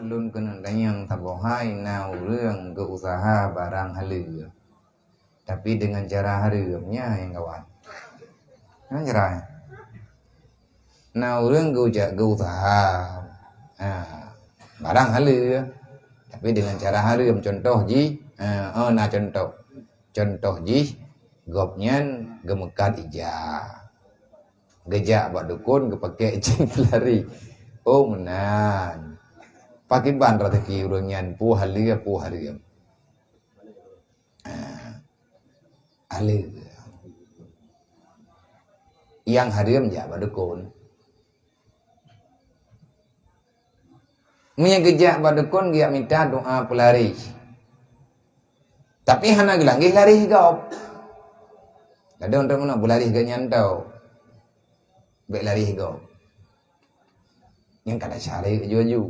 ulun kena dayang tabohai nau reung ke usaha barang halia. Tapi dengan cara hareumnya yang kawan. Nah caranya. Nau reung ke usaha. Barang halia. Tapi dengan cara hareum contoh ji, contoh ji gopnyan gemekat ija. Gejak buat dukun kepakai ijin pelari. Oh menan. Pakai ban rezeki urunyan pu halia. Halia. Yang hareum ja buat dukun. Punya gejak buat dukun dia minta doa pelari. Tapi hana gelang gih lari gop. Ada untuk mana pelari ganyan tau. Baik lari gop. Yang kada cari kejuju.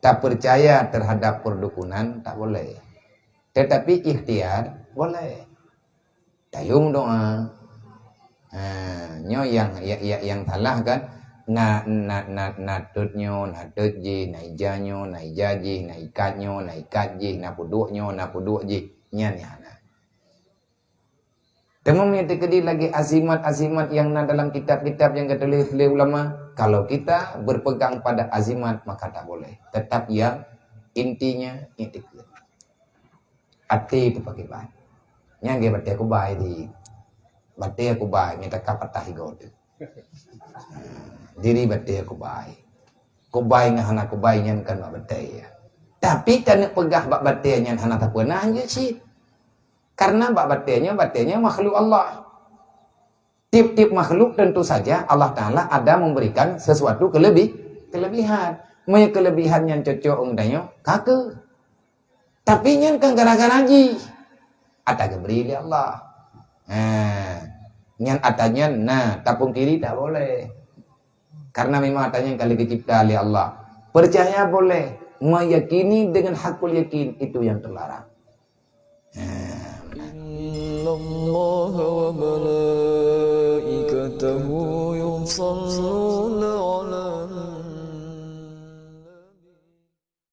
Tak percaya terhadap perdukunan tak boleh. Tetapi ikhtiar boleh. Tayung doa. Nyo yang salah kan natutnyo natutji naijanyo naijaji naikatnyo naikatji napuduknyo napudukji nyan yana. Temu menyatakan lagi azimat-azimat yang dalam kitab-kitab yang ditulis oleh ulama. Kalau kita berpegang pada azimat maka tak boleh. Tetap yang intinya itikad. Hati itu pakai baik. Yang dia batik aku baik di. Batik aku baik minta kapatah higot. Diri batik aku baik. Aku baik ngah anak aku baik nyan kan batik ya. Tapi kan pegah bak batik nyan anak tak pernah aja sih. Karena batiknya makhluk Allah. Tip-tip makhluk tentu saja Allah Ta'ala ada memberikan sesuatu kelebihan. Punya kelebihan yang cocok undangnya kake. Tapi yang kan gara-gara haji. Ada geberi oleh Allah. Yang atanya tapung kiri tak boleh. Karena memang atanya yang kali dicipta oleh Allah. Percaya boleh. Meyakini dengan hakul yakin itu yang terlarang. الله وملائكته